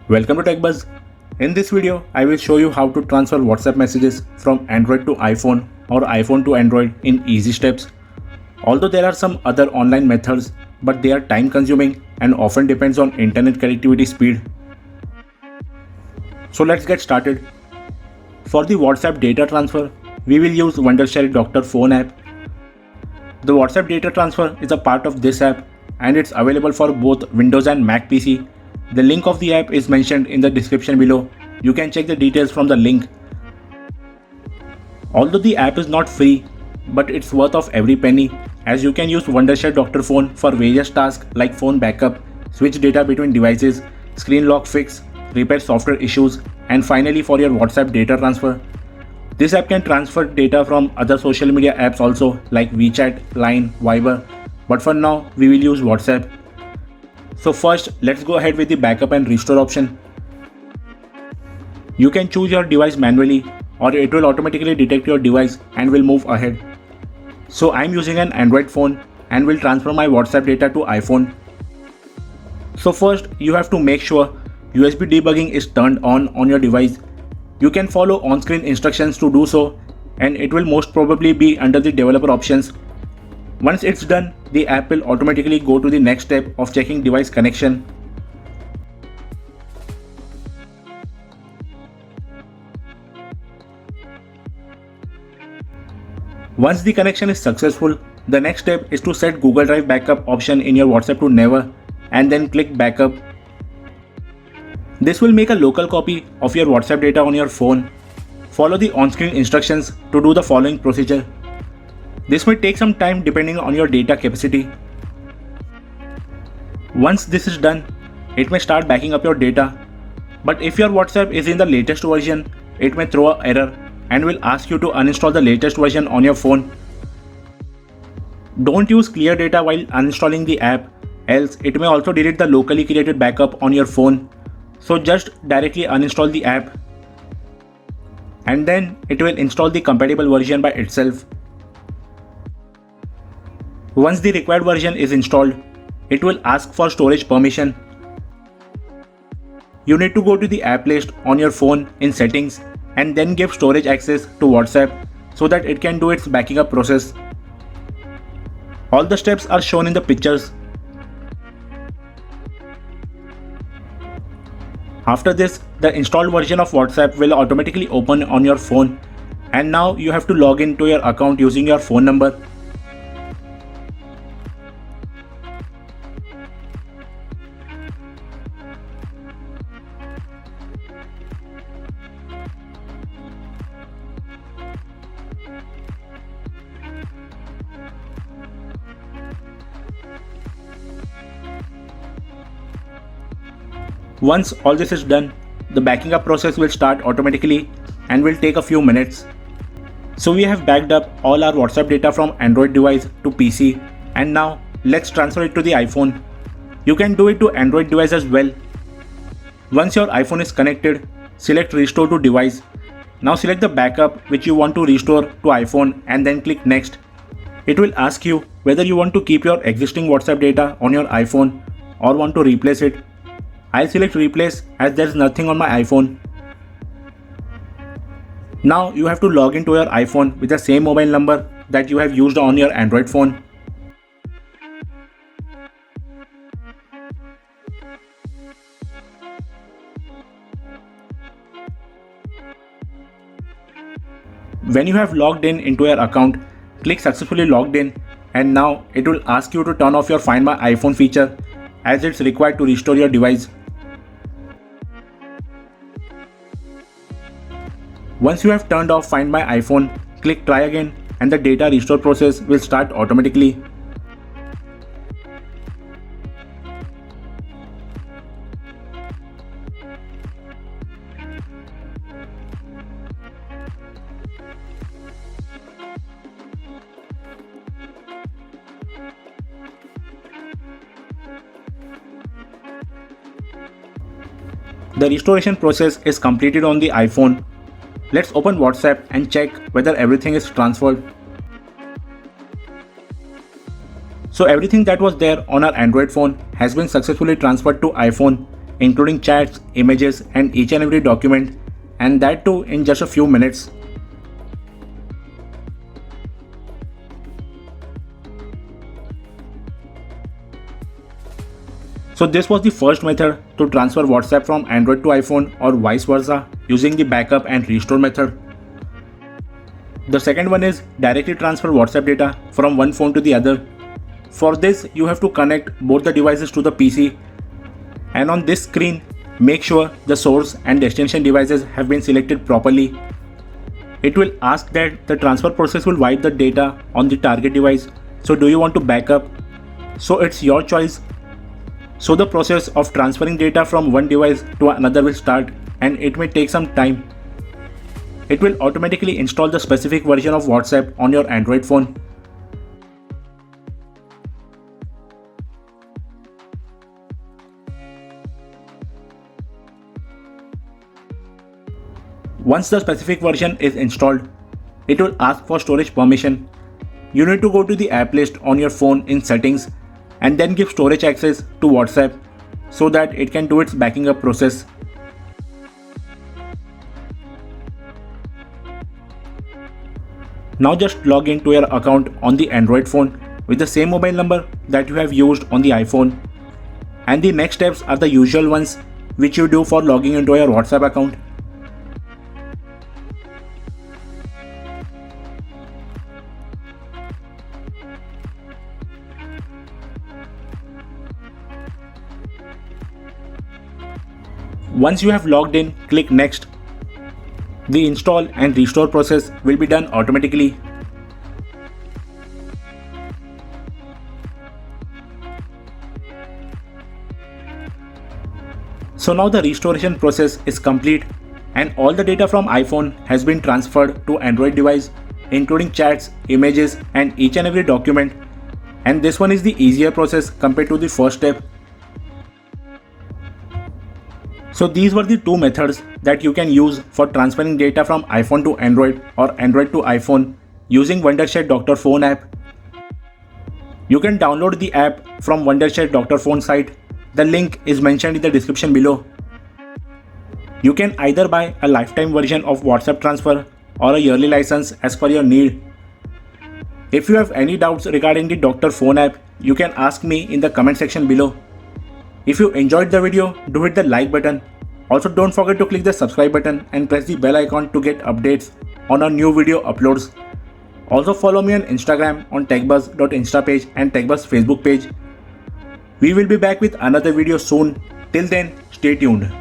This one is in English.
Welcome to TechBuzz. In this video, I will show you how to transfer WhatsApp messages from Android to iPhone or iPhone to Android in easy steps. Although there are some other online methods, but they are time consuming and often depends on internet connectivity speed. So let's get started. For the WhatsApp data transfer, we will use Wondershare Doctor phone app. The WhatsApp data transfer is a part of this app and it's available for both Windows and Mac PC. The link of the app is mentioned in the description below. You can check the details from the link. Although the app is not free, but it's worth of every penny, as you can use Wondershare Doctor phone for various tasks like phone backup, switch data between devices, screen lock fix, repair software issues, and finally for your WhatsApp data transfer. This app can transfer data from other social media apps also like WeChat, Line, Viber, but for now we will use WhatsApp. So first, let's go ahead with the backup and restore option. You can choose your device manually or it will automatically detect your device and will move ahead. So I'm using an Android phone and will transfer my WhatsApp data to iPhone. So first, you have to make sure USB debugging is turned on your device. You can follow on-screen instructions to do so and it will most probably be under the developer options. Once it's done, the app will automatically go to the next step of checking device connection. Once the connection is successful, the next step is to set Google Drive backup option in your WhatsApp to never and then click backup. This will make a local copy of your WhatsApp data on your phone. Follow the on-screen instructions to do the following procedure. This may take some time depending on your data capacity. Once this is done, it may start backing up your data. But if your WhatsApp is in the latest version, it may throw an error and will ask you to uninstall the latest version on your phone. Don't use clear data while uninstalling the app, else it may also delete the locally created backup on your phone. So just directly uninstall the app and then it will install the compatible version by itself. Once the required version is installed, it will ask for storage permission. You need to go to the app list on your phone in settings and then give storage access to WhatsApp so that it can do its backing up process. All the steps are shown in the pictures. After this, the installed version of WhatsApp will automatically open on your phone and now you have to log in to your account using your phone number. Once all this is done, the backing up process will start automatically and will take a few minutes. So we have backed up all our WhatsApp data from Android device to PC and now let's transfer it to the iPhone. You can do it to Android device as well. Once your iPhone is connected, select restore to device. Now select the backup which you want to restore to iPhone and then click next. It will ask you whether you want to keep your existing WhatsApp data on your iPhone or want to replace it. I'll select replace as there is nothing on my iPhone. Now you have to log into your iPhone with the same mobile number that you have used on your Android phone. When you have logged in into your account, click successfully logged in and now it will ask you to turn off your Find My iPhone feature as it's required to restore your device. Once you have turned off Find My iPhone, click try again and the data restore process will start automatically. The restoration process is completed on the iPhone. Let's open WhatsApp and check whether everything is transferred. So everything that was there on our Android phone has been successfully transferred to iPhone. including chats, images, and each and every document, and that too in just a few minutes. So this was the first method to transfer WhatsApp from Android to iPhone or vice versa using the backup and restore method. The second one is directly transfer WhatsApp data from one phone to the other. For this, you have to connect both the devices to the PC, and on this screen, make sure the source and destination devices have been selected properly. It will ask that the transfer process will wipe the data on the target device. So do you want to backup? So it's your choice. So the process of transferring data from one device to another will start, and it may take some time. It will automatically install the specific version of WhatsApp on your Android phone. Once the specific version is installed, it will ask for storage permission. You need to go to the app list on your phone in settings and then give storage access to WhatsApp so that it can do its backing up process. Now just log into your account on the Android phone with the same mobile number that you have used on the iPhone. And the next steps are the usual ones which you do for logging into your WhatsApp account. Once you have logged in, click Next. The install and restore process will be done automatically. So now the restoration process is complete and all the data from iPhone has been transferred to Android device, including chats, images, and each and every document. And this one is the easier process compared to the first step. So these were the two methods that you can use for transferring data from iPhone to Android or Android to iPhone using Wondershare Dr. Phone app. You can download the app from Wondershare Dr. Phone site. The link is mentioned in the description below. You can either buy a lifetime version of WhatsApp transfer or a yearly license as per your need. If you have any doubts regarding the Dr. Phone app, you can ask me in the comment section below. If you enjoyed the video, do hit the like button. Also don't forget to click the subscribe button and press the bell icon to get updates on our new video uploads. Also follow me on Instagram on techbuzz.insta page and techbuzz Facebook page. We will be back with another video soon. Till then, stay tuned.